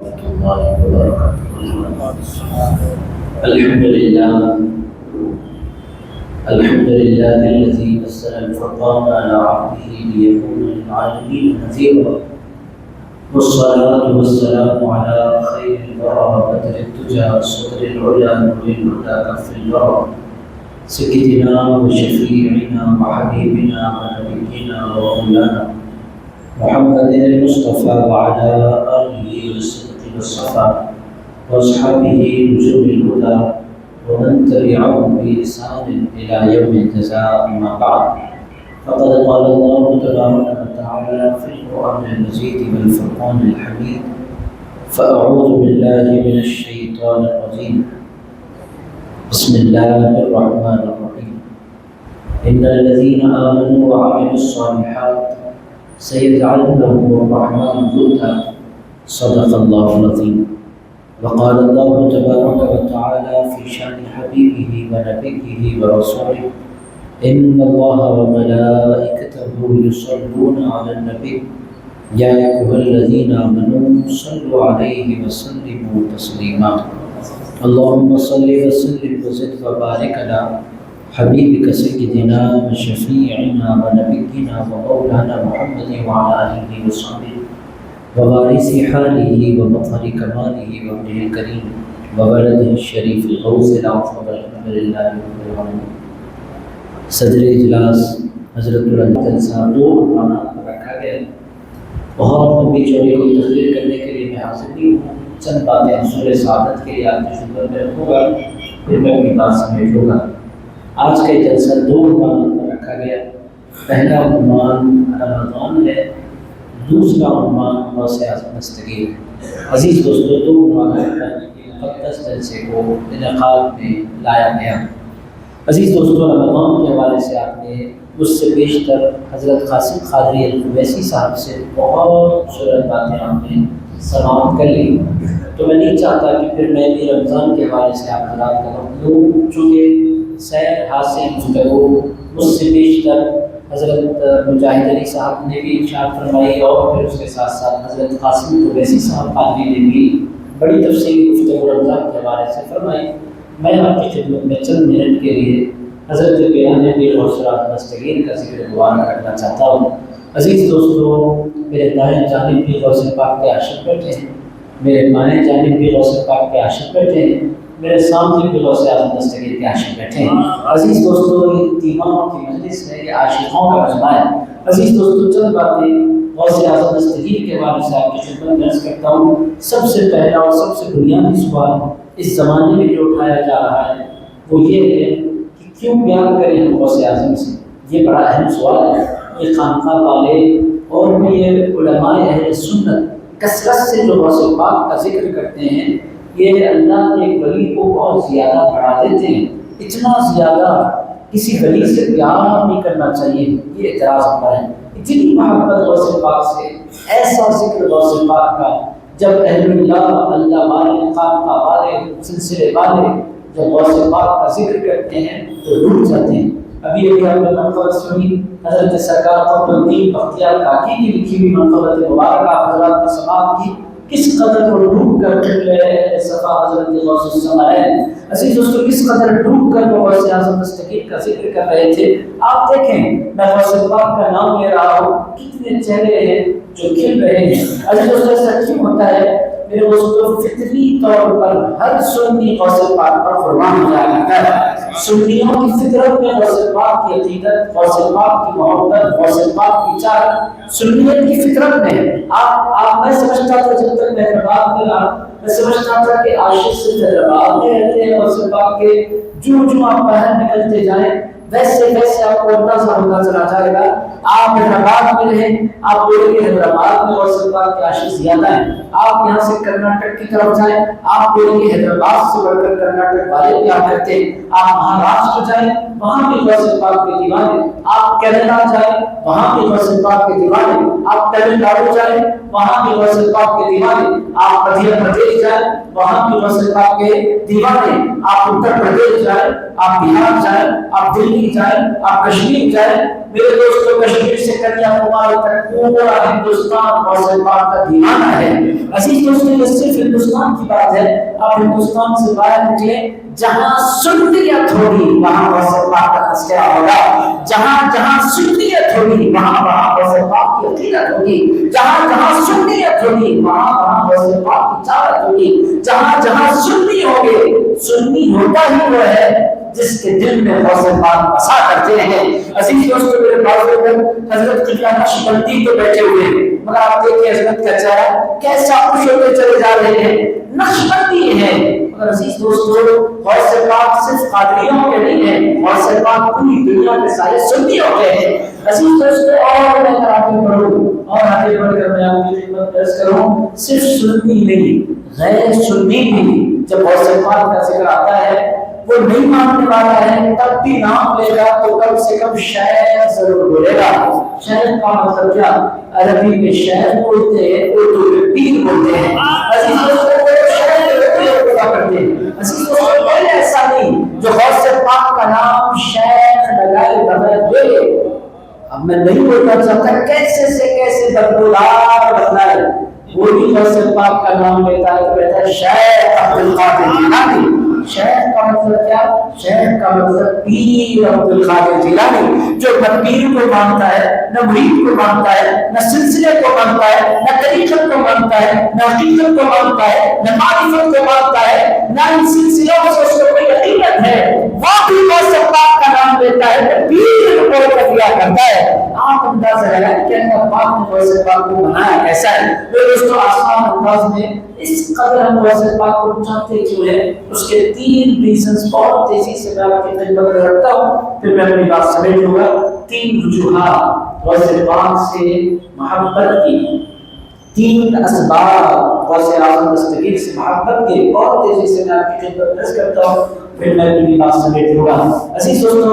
الله وبركاته. الحمد لله الذي نزل الفرقان على عبده ليكون للعالمين نذيرا، والصلاة والسلام على خير الورى بدر الدجى صدر العلا نور الهدى كف الورى، سيدنا وشفيعنا وحبيبنا ونبينا ومولانا محمد المصطفى وعلى آله والصدق والصفاء وأصحابه نجوم الهدى ومن تبعهم بإحسان إلى يوم الجزاء. أما بعد، فقد قال الله تبارك وتعالى في القرآن المجيد والفرقان الحميد: فأعوذ بالله من الشيطان الرجيم، بسم الله الرحمن الرحيم. إن الذين آمنوا وعملوا الصالحات سيجعل لهم الرحمن ودا، صدق الله العظيم. وقال الله تبارك وتعالى في شأن حبيبه ونبيه ورسوله: إن الله وملائكته يصلون على النبي يا أيها الذين آمنوا صلوا عليه وسلموا تسليما. اللهم صل وسلم وزد وبارك على حبيبك سيدنا وشفيعنا ونبينا ومولانا محمد وعلى آله وصحبه ووارث حاله ومظهر كماله وابنه الكريم وولده الشريف الغوث الأعظم، الحمد لله رب العالمين. صدر اجلاس حضرت الجلسہ دو عنوان رکھا گیا، بہت لمبی چوڑی کو تقریر کرنے کے لیے میں حاضر نہیں ہوں. چند باتیں حصول سعادت کے لیے آپ کی خدمت میں رکھوں گا، پھر میں اپنی بات سمیٹ لوں گا. آج کا جلسہ دو عنوان پر رکھا گیا. پہلا عنوان رمضان ہے، دوسرا عنوان غوث اعظم دستگیر. عزیز دوستو، دو عنوانات پر مقدس جلسے کو انعقاد میں لایا گیا. عزیز دوستو، رمضان کے حوالے سے آپ نے مجھ سے بیشتر حضرت قاسم قادری القویسی صاحب سے بہت خوبصورت باتیں آپ نے سماعت کر لی، تو میں نہیں چاہتا کہ پھر میں بھی رمضان کے حوالے سے آپ حضرات کا مطلوب، چونکہ سیر حاصل گفتگو مجھ سے بیشتر حضرت مجاہد علی صاحب نے بھی ارشاد فرمائی، اور پھر اس کے ساتھ ساتھ حضرت قاسم قویسی صاحب قادری نے بھی بڑی تفصیلی گفتگو رمضان کے حوالے سے فرمائی. میں آپ کی خدمت میں چند منٹ کے لیے حضرت بیان پیر غوث اعظم دستگیر کا ذکر دوبارہ کرنا چاہتا ہوں. عزیز دوستو، میرے دائیں جانب بھی غوث پاک کے عاشق بیٹھے ہیں، میرے بائیں جانب بھی غوث پاک کے عاشق بیٹھے ہیں، میرے سامنے بھی غوث اعظم دستگیر کے عاشق بیٹھے ہیں. عزیز دوستو، یہ دیوانوں کی مجلس ہے، یہ عاشقوں کا مجمع ہے. عزیز دوستو، چند باتیں غوث اعظم دستگیر کے بارے سے آپ کی خدمت میں عرض کرتا ہوں. سب سے پہلا اور سب سے بنیادی سوال اس زمانے میں جو اٹھایا جا رہا ہے وہ یہ ہے کہ کیوں پیار کریں ہم غوث اعظم سے. یہ بڑا اہم سوال ہے. یہ خانقاہ والے اور بھی یہ علماء اہل سنت کثرت سے جو غوث پاک کا ذکر کرتے ہیں، یہ اللہ کے ولی کو بہت زیادہ بڑھا دیتے ہیں. اتنا زیادہ کسی ولی سے پیار نہیں کرنا چاہیے، یہ اعتراض ہوتا ہے. اتنی محبت غوث پاک سے، ایسا ذکر غوث پاک کا، جب اہل اللہ، اللہ والے، خانقاہ والے، سلسلے والے جب غوث پاک کا ذکر کرتے ہیں تو ڈوب جاتے ہیں. ابھی آپ نے منقبت سنی، حضرت سرکار قطب الدین بختیار کاکی کی لکھی ہوئی منقبت مبارکہ حضرات نے سماعت کی. کس قدر وہ ڈوب کر صفا حضرت غوث السماعین، عزیز دوستو، کس قدر ڈوب کر وہ غوث اعظم دستگیر کا ذکر کر رہے تھے. آپ دیکھیں، میں غوث پاک کا نام لے رہا ہوں، کتنے چہرے ہیں جو کھل رہے ہیں. عزیز دوستو، ایسا کیوں ہوتا ہے؟ میرے دوستو، فطری طور پر ہر سنی غوث پاک پر قربان ہو جاتا ہے. سنیوں کی فطرت میں غوث پاک کی عقیدت، غوث پاک کی محبت، غوث پاک کی چاہت سنیت کی فطرت میں ہے. میں سمجھتا تھا جب تک میں حیدرآباد میں رہا، میں سمجھتا تھا کہ عاشق سے حیدرآباد میں رہتے ہیں غوث پاک کے، جو آپ باہر نکلتے جائیں ویسے ویسے آپ کو اندازہ ہوتا چلا جائے گا. آپ حیدرآباد میں رہیں، آپ بولیں گے حیدرآباد میں غوث پاک کے عاشق زیادہ ہیں. آپ یہاں سے کرناٹک کی طرف جائیں، آپ بولیں گے حیدرآباد سے بڑھ کر کرناٹک والے پیار کرتے ہیں. آپ مہاراشٹر جائیں، وہاں بھی غوث پاک کے دیوانے، آپ کینیڈا جائیں وہاں بھی غوث پاک کے دیوانے، آپ تمل ناڈو جائیں وہاں بھی غوث پاک کے دیوانے، آپ مدھیہ پردیش جائیں وہاں بھی غوث پاک کے دیوانے، آپ اتر پردیش جائیں، آپ بہار جائیں، آپ دلی جائیں، آپ کشمیر جائیں، میرے دوستوں کشمیر سے کنیا کماری تک پورا ہندوستان غوث پاک کا دیوانہ ہے۔ عزیز دوستوں یہ صرف ہندوستان کی بات ہے، آپ ہندوستان سے باہر نکلیں جہاں سنیت ہوگی وہاں غوث پاک کا تذکرہ ہوگا، جہاں جہاں سنیت ہوگی وہاں وہاں غوث پاک کی عقیدت ہوگی، جہاں جہاں سنیت ہوگی وہاں وہاں غوث پاک کی چاہت ہوگی، جہاں جہاں سنی ہوگے، سنی ہوتا ہی وہ ہے جس کے دل میں غوث پاک بسا کرتے ہیں۔ عزیز دوستو میرے بازو پر حضرت قبلہ نقشبندی تو بیٹھے ہوئے ہیں، مگر آپ دیکھیں حضرت کا چہرہ کیسا خوش ہوتے چلے جا رہے ہیں، نقشبندی ہے۔ مگر عزیز دوستو غوث پاک صرف قادریوں کے نہیں ہیں، غوث پاک پوری دنیا کے سارے سنیوں کے ہیں۔ عزیز دوستو اور میں آگے بڑھوں اور آگے بڑھ کر میں آپ کی خدمت پیش کروں، صرف سنی نہیں غیر سنی بھی جب غوث پاک کا ذکر آتا ہے وہ نہیں ماننے والا ہے تب بھی نام لے گا تو کم سے کم شیخ ضرور بولے گا۔ شیخ کا مطلب کیا؟ عربی میں شیخ بولتے ہیں، اردو میں پیر بولتے ہیں۔ عزیز دوستو شیخ بولا کرتے ہیں۔ عزیز دوستو کوئی ایسا نہیں جو غوث پاک کا نام شیخ لگائے بغیر بولے۔ اب میں نہیں بولنا چاہتا کیسے سے کیسے بدبودار بتلائے، وہ بھی غوث پاک کا نام لیتا ہے تو کہتا ہے شیخ عبد القادر جیلانی۔ شیخ کا مطلب کیا؟ شیخ کا مطلب پیر عبد القادر جیلانی، جو نہ پیر کو مانتا ہے، نہ مرید کو مانتا ہے، نہ سلسلے کو مانتا ہے، نہ طریقت کو مانتا ہے، نہ حقیقت کو مانتا ہے، نہ معرفت کو مانتا ہے، نہ ان سلسلوں سے اس کو کوئی حقیقت ہے، وہ بھی غوث پاک کا نام لیتا ہے، پیر کو کیا کرتا ہے۔ آپ اندازہ لگائیں کہ اللہ پاک نے غوث پاک کو بنایا کیسا ہے۔ میرے دوستو آسان انداز میں اس قدر ہم غوث پاک کو جانتے کیوں ہیں، اس کے 3 ریزنز بہت تیزی سے میں آپ کی خدمت میں رکھتا ہوں، پھر میں اپنی بات سمیٹ لوں گا۔ 3 وجوہات غوث پاک سے محبت کی، 3 اسباب غوث اعظم دستگیر سے محبت کے بہت تیزی سے میں آپ کی خدمت پیش کرتا ہوں، پھر میں اپنی بات سمیٹ لوں گا۔ عزیز دوستو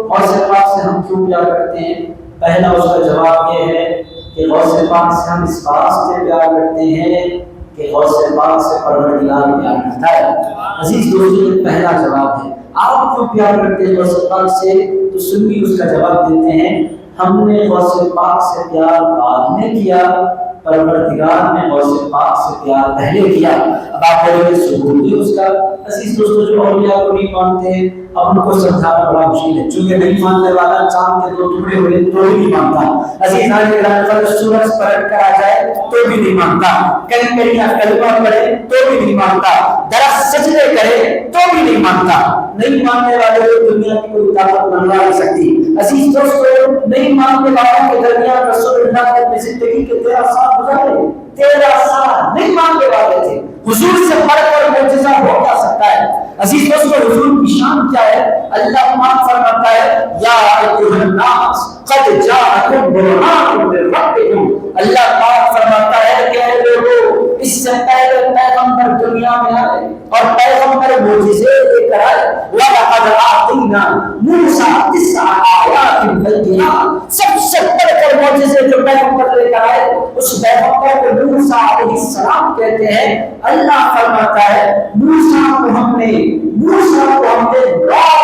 غوث پاک سے ہم کیوں پیار کرتے ہیں؟ پہلا اس کا جواب یہ ہے کہ غوث پاک سے ہم اس بات سے پیار کرتے ہیں کہ غوث پاک سے پروردگار پیار کرتا ہے۔ عزیز دوستو یہ پہلا جواب ہے۔ آپ کیوں پیار کرتے ہیں غوث پاک سے؟ تو سنی اس کا جواب دیتے ہیں ہم نے غوث پاک سے پیار بعد میں کیا، پروردگار نے غوث پاک سے پیار پہلے کیا۔ اب آپ بولے ثبوت بھی اس کا۔ عزیز دوستو جو اولیاء کو نہیں مانتے اب ان کو سمجھانا بڑا مشکل ہے، چونکہ نہیں ماننے والا چاند کے 2 ٹکڑے ہوئے تو بھی نہیں مانتا۔ عزیز ناظرین سورج پلٹ کر آ جائے تو بھی نہیں مانتا، کہیں کلمہ پڑھے تو بھی نہیں مانتا، درخت سجدے کرے تو بھی نہیں مانتا۔ نہیں ماننے والے کو دنیا کی کوئی طاقت منوا نہیں سکتی۔ عزیز دوستو نہیں ماننے والوں کے درمیان رسول اللہ نے اپنی زندگی کے 13 سال گزارے، 13 سال نہیں ماننے والے تھے۔ حضور سے بڑھ کر معجزہ ہو کیا سکتا ہے؟ عزیز دوستو حضور کی شان کیا ہے؟ اللہ پاک فرماتا ہے یا ایھا الناس قد جاءکم برہان من ربکم۔ اللہ پاک فرماتا ہے کہ اے لوگوں اس سے پہلے پیغمبر دنیا میں آئے اور پیغمبر معجزے لے کر آئے۔ وَلَقَدْ آتَيْنَا مُوسَىٰ 9 آیات بَیِّنَاتٍ، سب سے بڑھ کر معجزے جو پیغمبر لے کر آئے اس پیغمبر کو موسیٰ علیہ السلام کہتے ہیں۔ اللہ فرماتا ہے موسیٰ کو ہم نے 9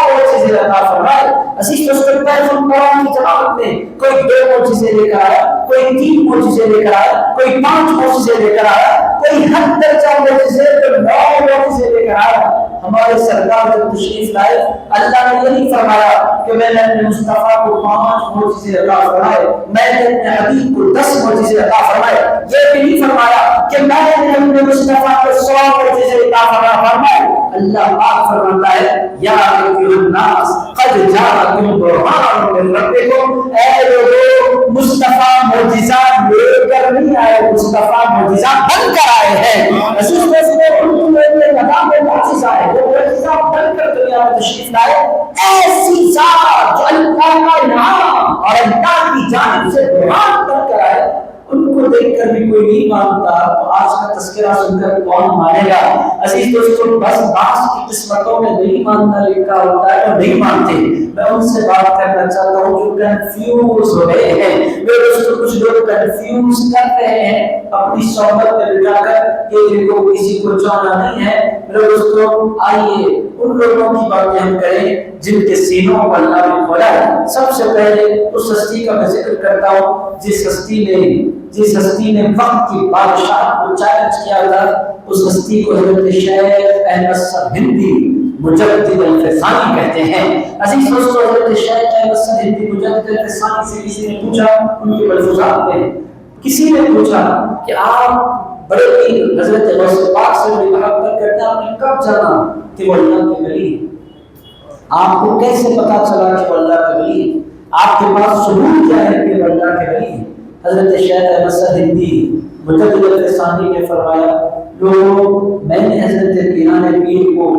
معجزے عطا فرمائے۔ عزیز دوستو پیغمبروں کی جماعت میں کوئی 2 معجزے لے کر آیا، کوئی 3 معجزے لے کر آیا، کوئی 5 معجزے لے کر آیا، کوئی حد درجہ معجزے تو 9 معجزے لے کر آیا۔ ہمارے سرکار جب تشریف لائے اللہ نے یہی فرمایا کہ میں نے اپنے مصطفیٰ کو 5 معجزے عطا فرمائے، میں نے اپنے حبیب کو 10 معجزے عطا فرمائے۔ یہ بھی نہیں فرمایا کہ میں نے اپنے مصطفیٰ کو 100 معجزے عطا فرمائے۔ اللہ پاک فرماتا ہے یا ایھا الناس قد جاءکم برہان من ربکم، اے لوگوں مصطفیٰ معجزات لے کر نہیں آئے، مصطفیٰ معجزات بن کر آئے ہیں۔ عزیز دوستو ان میں نظام معجزہ ہے، وہ معجزہ بن کر دنیا میں تشریف لائے۔ ایسی ذات جو اللہ کا انعام اور اللہ کی جانب سے برہان بن کر آئے ان کو دیکھ کر بھی کوئی نہیں مانتا تو آج کا تذکرہ سن کر کون مانے گا؟ عزیز دوستوں، بس بعض کی قسمتوں میں نہیں ماننا لکھا ہوتا ہے تو نہیں مانتے۔ میں ان سے بات کرنا چاہتا ہوں جو کنفیوز ہو رہے ہیں۔ میرے دوستوں، کچھ لوگ کنفیوز کر رہے ہیں اپنی صحبت میں بٹھا کر کہ دیکھو کسی کو جانا نہیں ہے۔ میرے دوستوں، آئیے ان لوگوں کی باتیں ہم کریں جن کے سینوں کو اللہ نے کھولا ہے۔ سب سے پہلے اس ہستی کا میں ذکر کرتا ہوں جس ہستی نے وقت کی بادشاہ کو چیلنج کیا تھا، اس ہستی کو حضرت شیخ احمد سرہندی مجدد الفسانی کہتے ہیں۔ عزیز دوستو، حضرت شیخ احمد سرہندی مجدد الفسانی سے کسی نے پوچھا، ان کے ملفوظات میں کسی نے پوچھا کہ آپ بڑے پیر حضرت غوث پاک سے بڑی محبت کرتے ہیں، آپ نے کب جانا کہ وہ اللہ کے ولی ہیں؟ آپ کو کیسے پتا چلا کہ وہ اللہ کے ولی ہیں؟ آپ کے پاس ثبوت کیا ہے کہ وہ اللہ کے ولی ہیں؟ حضرت شیخ احمد سرہندی مجدد الفسانی نے فرمایا، لوگوں، میں نے حضرت پیران پیر کو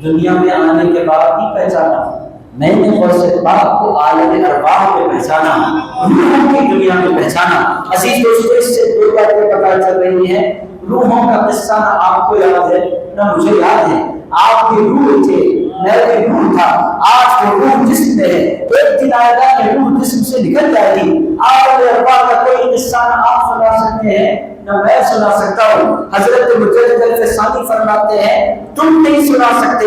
دنیا میں آنے کے بعد ہی پہچانا، میں نے غوث پاک کو عالم ارواح میں پہچانا، روحوں کی دنیا میں پہچانا۔ عزیز دوستو، اس سے دو باتیں پتہ چل رہی ہیں۔ روحوں کا قصہ نہ آپ کو یاد ہے نہ مجھے یاد ہے۔ آپ کے روح تھے، میرے روح تھا، آج وہ روح جسم میں ہے، ایک دن آئے گا کہ روح جسم سے نکل جائے گی۔ عالم ارواح کا کوئی قصہ نہ آپ سنا سکتے ہیں نہ میں سنا سکتا ہوں۔ حضرت مجدد الفسانی فرماتے ہیں، تم نہیں سنا سکتے،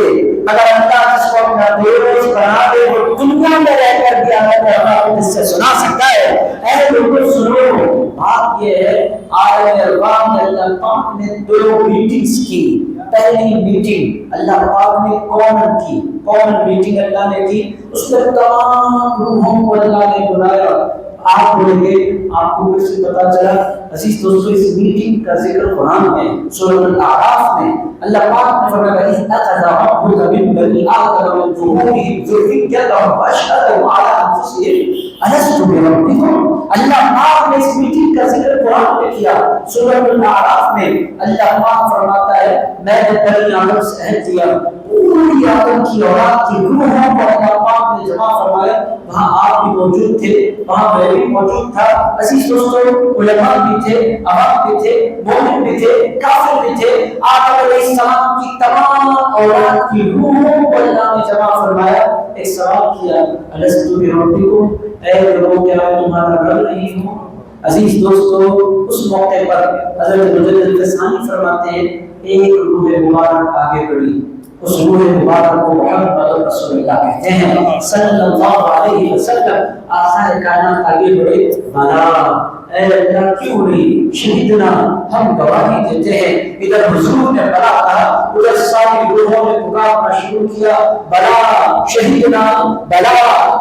اگر اللہ جس کو اپنا دیوز بنا دے وہ دنیا میں رہ کر بھی اللہ اس سے سنا سکتا ہے۔ اے لوگوں سنو، بات یہ ہے عالم ارواح میں اللہ پاک نے دو میٹنگز کی۔ پہلی میٹنگ اللہ پاک نے کامن میٹنگ اللہ نے کی، اس میں تمام روحوں کو اللہ نے بلایا۔ آپ بولیں گے آپ کو کیسے پتا چلا؟ عزیز دوستو، اس میٹنگ کا ذکر قرآن میں سورۃ الاعراف میں اللہ پاک نے فرمایا، اِذْ أَخَذَ رَبُّكَ مِن بَنِي آدَمَ مِن ظُهُورِهِمْ ذُرِّيَّتَهُمْ وَأَشْهَدَهُمْ عَلَىٰ أَنفُسِهِمْ أَلَسْتُ بِرَبِّكُمْ۔ اللہ پاک نے اس میٹنگ کا ذکر قرآن میں کیا۔ سورۃ الاعراف میں اللہ پاک فرماتا ہے، میں نے بنی آدم سے عہد کیا، پوری آدم کی اولاد کی روحوں کو اللہ پاک نے جمع فرمایا، وہاں آپ بھی موجود تھے، وہاں میں بھی موجود تھا۔ عزیز دوستو، علماء بھی تھے، عوام بھی تھے، مومن بھی تھے، کافر بھی تھے۔ آدم علیہ السلام کی تمام اولاد کی روحوں کو اللہ نے جمع فرمایا۔ ایک سوال کیا، الستو بربکم، اے لوگوں کیا میں تمہارا رب نہیں ہوں؟ عزیز دوستو، اس موقع پر حضرت مجدد الفسانی فرماتے ہیں، ایک روح مبارک آگے بڑھی، اس روح مبارک کو محمد رسول اللہ کہتے ہیں صلی اللہ علیہ وسلم۔ آخر کائنات آگے بڑھے، بلا اے اللہ کیوں نہیں شہیدنا، ہم گواہی دیتے ہیں۔ ادھر حضور نے بلا کہا، ادھر ساری روحوں نے پکارنا شروع کیا، بلا شہیدنا، بلا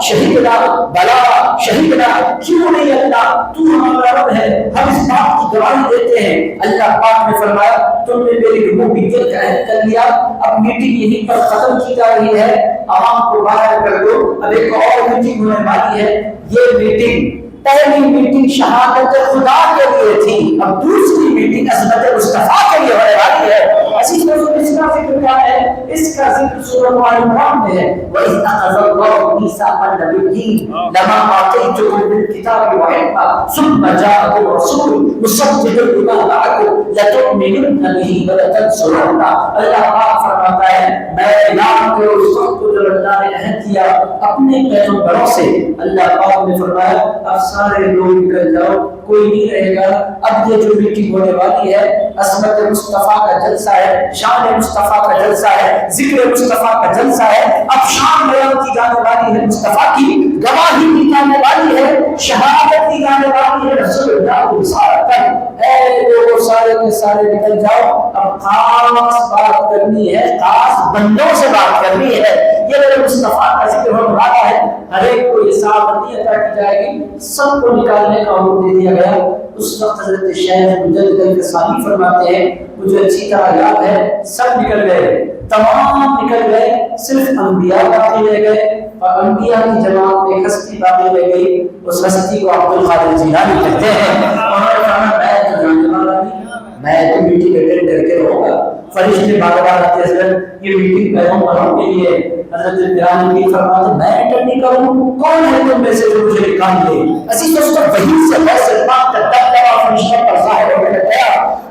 شہیدنا، بلا شہیدنا، کیوں نہیں اللہ، تو ہمارا رب ہے، ہم اس بات کی گواہی دیتے ہیں۔ اللہ پاک نے فرمایا، تم نے میری ربوبیت کا عہد کر لیا، اب میٹنگ یہیں پر ختم کی جا رہی ہے، عوام کو باہر کر دو، اب ایک اور میٹنگ ہونے والی ہے۔ یہ میٹنگ، پہلی میٹنگ شہادت خدا کے لیے تھی، اب دوسری میٹنگ عظمت مصطفیٰ کے لیے ہونے والی ہے۔ اسی طرح اس کا ذکر کیا ہے؟ اس کا ذکر سورۃ آل عمران میں ہے، وَإِذْ أَخَذَ اللَّهُ مِيثَاقَ النَّبِيِّينَ لَمَا آتَيْتُكُم مِّنَ الْكِتَابِ وَحِكْمَةٍ ثُمَّ جَاءَكُمْ رَسُولٌ مُصَدِّقٌ لِّمَا مَعَكُمْ لَتُؤْمِنُنَّ بِهِ وَلَتَنصُرُنَّهُ۔ اللہ پاک فرماتا ہے، میں اعلان کروں اس وقت کو جب اللہ نے عہد کیا اپنے پیغمبروں سے۔ اللہ پاک نے فرمایا، اب سارے لوگ نکل جاؤ، کوئی نہیں رہے گا۔ اب یہ جو میٹنگ ہونے والی ہے، عظمت مصطفیٰ کا جلسہ ہے، شان مصطفیٰ کا جلسہ ہے، ذکر مصطفیٰ کا جلسہ ہے۔ اب شان بیان کی جانے والی ہے مصطفیٰ کی، گواہی دی جانے والی ہے، شہادت دی جانے والی ہے رسول اللہ کی رسالت پر۔ اے لوگوں سارے کے سارے نکل جاؤ، اب خاص بات کرنی ہے، خاص بندوں سے بات کرنی ہے۔ یہ میرے مصطفیٰ کا ذکر ہونے والا ہے، ہر ایک کو یہ سعادت عطا کی جائے گی، سب کو نکالنے کا حکم دے دیا گیا۔ اس وقت حضرت شیخ مجدد الفسانی فرماتے ہیں، مجھے اچھی طرح یاد ہے، سب نکل گئے، تمام نکل گئے، صرف انبیاء باقی رہ گئے، اور انبیاء کی جماعت میں ایک ہستی باقی رہ گئی، اس ہستی کو عبد القادر جیلانی کہتے ہیں۔ انہوں نے فرمایا، میں تو جاننے والا نہیں، میں تو میٹنگ اٹینڈ کر کے رہوں گا۔ فرشتے بار بار آتے ہیں، حضرت یہ میٹنگ پیغمبروں کے لیے۔ حضرت پیرانی کی فرماتے، میں اٹینڈ نہیں کروں، کون ہے تم میں سے جو مجھے نکال دے؟ اسی دوستوں، وحی سے فیصل پاک کا دبدبا فرشتوں پر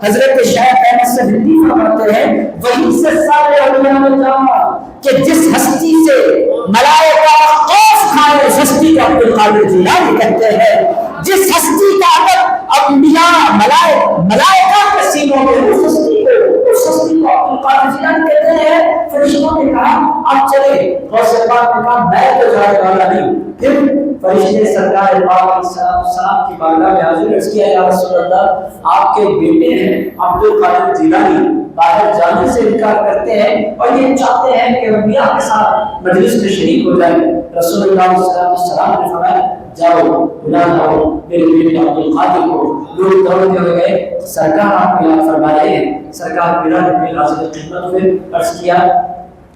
حضرت شیخ احمد سے ہندی فرماتے ہیں وہیں سے سارے اولیاء نے جانا کہ جس ہستی سے ملائکہ خوف کھائے اس ہستی کو عبد القادر جیلانی کہتے ہیں، جس ہستی کا ادب انبیاء ملائکہ کے سینوں میں اس ہستی کو عبد القادر جیلانی کہتے ہیں۔ فرشتوں نے کہا آپ چلے، غوث پاک نے کہا میں تو جانے والا نہیں۔ پھر فرشتے سرکار پاک علیہ السلام کی بارگاہ میں حاضر عرض کیا یا رسول اللہ آپ کے بیٹے ہیں عبد القادر جیلانی باہر جانے سے انکار کرتے ہیں اور یہ چاہتے ہیں کہ انبیاء کے ساتھ مجلس میں شریک ہو جائیں۔ رسول اللہ صلی اللہ علیہ وسلم نے فرمایا جاؤ بلا جاؤ میرے بیٹے عبد القادر کو۔ لوگ دوڑتے ہوئے گئے، سرکار آپ کو یاد فرما رہے ہیں۔ سرکار بلال بن حاضر خدمت میں عرض کیا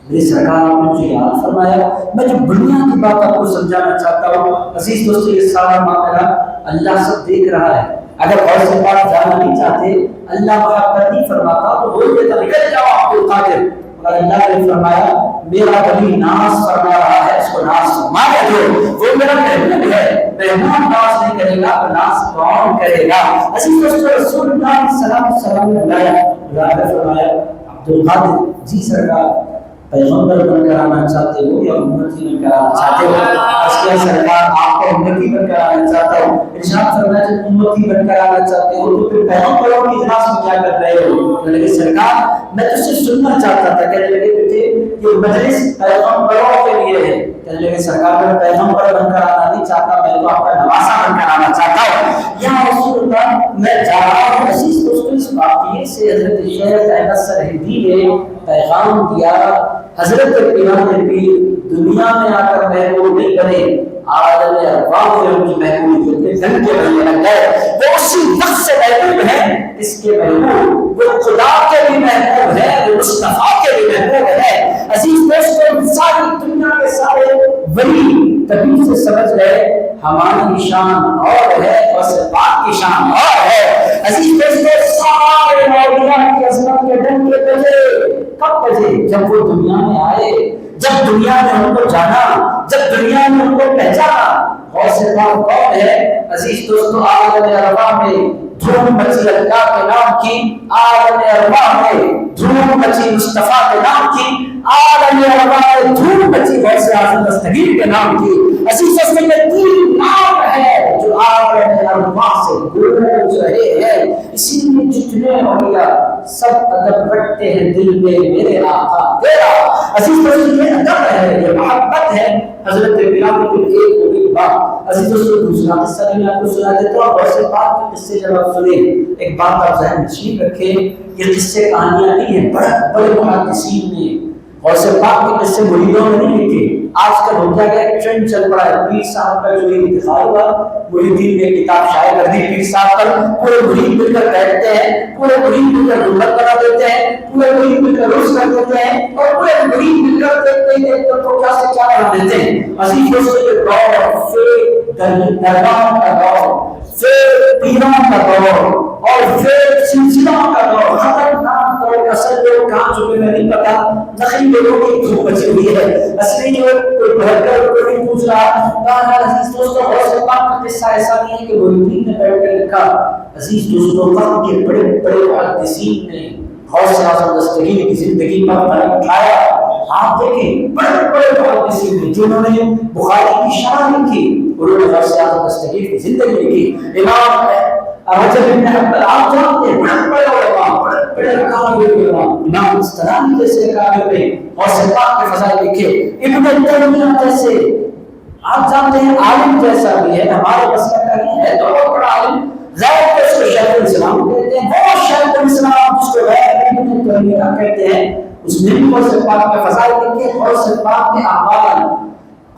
میری سرکار آپ نے مجھے یاد فرمایا، میں جو دنیا کی بات آپ کو سمجھانا چاہتا ہوں۔ عزیز دوستو یہ سارا معاملہ اللہ سب دیکھ رہا ہے، اگر غور سے بات جانا نہیں چاہتے اللہ محبت نہیں فرماتا تو بول دیتا نکل جاؤ عبد القادر، مگر اللہ نے فرمایا میرا ولی ناز فرما رہا ہے اس کو ناز فرمایا دو، وہ میرا مہمان ہے، مہمان ناز نہیں کرے گا تو ناز کون کرے گا۔ عزیز دوستو رسول اللہ صلی اللہ علیہ وسلم نے بلایا فرمایا عبد القادر جی سرکار پیغمبر بن کر آنا چاہتے ہو یا امتی بن کر آنا چاہتے ہو؟ اس کے سرکار آپ کو امتی بن کر آنا چاہتا ہوں۔ ارشاد فرمایا جب امتی بن کر آنا چاہتے ہو تو پھر پیغمبروں کی اجلاس میں کیا کر رہے ہو؟ کہنے لگے سرکار میں تو صرف سننا چاہتا تھا۔ کہنے لگے بیٹے یہ مجلس پیغمبروں کے لیے ہے۔ کہنے لگے سرکار میں پیغمبر بن کر آنا نہیں چاہتا، میں تو آپ کا نواسا بن کر آنا چاہتا ہوں۔ یا رسول اللہ میں جا رہا ہوں۔ عزیز دوستو اس واقعے سے حضرت شیخ احمد سرہندی نے پیغام دیا حضرت پیران پیر دنیا میں آ کر محبوب نہیں بنے، عالم ارواح میں ان کی محبوبیت دن کے بننے لگ گئے۔ وہ اسی وقت سے محبوب ہیں اس کے محبوب، وہ خدا کے بھی محبوب ہے، وہ مصطفیٰ کے بھی محبوب ہے۔ عزیز دوستو ساری دنیا کے سارے ولی کبھی سے سمجھ گئے ہماری شان اور ہے اور صفات کی شان اور ہے۔ عزیز دوستو سارے اولیاء کی عظمت کے ڈنگ کے بجے کب بجے؟ جب وہ دنیا میں آئے، جب دنیا نے ان کو جانا، جب دنیا نے ان کو پہچانا۔ غوث پاک کون ہے؟ عزیز دوستو عالم ارواح میں دھوم مچی اللہ کے نام کی، عالم ارواح میں دھوم مچی مصطفیٰ کے نام کی، عالم ارواح میں دھوم مچی غوث اعظم دستگیر کے نام کی۔ عزیز دوستو یہ تین نام ہے جو عالم ارواح سے گونج رہے ہیں۔ اسی لیے جتنے اولیاء سب ادب رکھتے ہیں دل میں میرے آقا تیرا۔ عزیز دوستو یہ ادب ہے، یہ محبت ہے۔ حضرت بلال بن ایک کو بھی بات عزیز دوستو دوسرا قصہ بھی میں آپ کو سنا دیتا ہوں۔ غوث پاک کے قصے جب آپ سنیں ایک بات آپ ذہن نشین رکھیں، یہ قصے کہانیاں نہیں ہیں، بڑے محدثین نے غوث پاک کے قصے مریدوں نے نہیں لکھے۔ آج کل ہو گیا ایک ٹرینڈ چل پڑا ہے، پیر صاحب کا جو انتخاب ہوا مریدین نے کتاب شائع کر دی پیر صاحب پر، پورے مرید مل کر بیٹھتے ہیں، پورے مرید مل کر گنبد بنا دیتے ہیں، پورے مرید مل کر روز کر دیتے ہیں اور پورے مرید مل کر دیکھتے ہی دیکھتے تو کیا سے کیا بنا دیتے ہیں۔ عزیز دوستو یہ دور پھر دربار کا دور، پھر پیروں کا دور اور پھر سلسلوں کا دور، خطرناک دور۔ اصل لوگ کہاں چکے میں نہیں پتا، نقلی لوگوں کی دھوپ بچی ہوئی ہے، اصلی جو کوئی بہتر کوئی نہیں پوچھ رہا۔ کہا عزیز دوستو غوث پاک کا قصہ ایسا نہیں ہے کہ مریدین نے بیٹھ کر لکھا۔ عزیز دوستو وقت کے بڑے بڑے محدثین نے غوث اعظم دستگیر کی زندگی پر قلم اٹھایا۔ آپ دیکھیں بڑے بڑے محدثین نے جنہوں نے بخاری کی شرح لکھی، انہوں نے غوث اعظم دستگیر کی زندگی لکھی۔ امام رجب بن حنبل آپ جانتے ہیں بڑے بڑے علماء، بڑے کامل علماء، امام مسترانی جیسے کامل نے غوث پاک کے فضائل لکھے۔ ابن تیمیہ جیسے آپ جانتے ہیں عالم جیسا بھی ہے، ہمارے مسلک کا نہیں ہے تو بہت بڑا عالم، ظاہر ہے اس کو شیخ الاسلام کہتے ہیں، وہ شیخ الاسلام جس کو غیر ابن تیمیہ کہتے ہیں، اس نے بھی غوث پاک کے فضائل لکھے۔ غوث پاک کے احوال،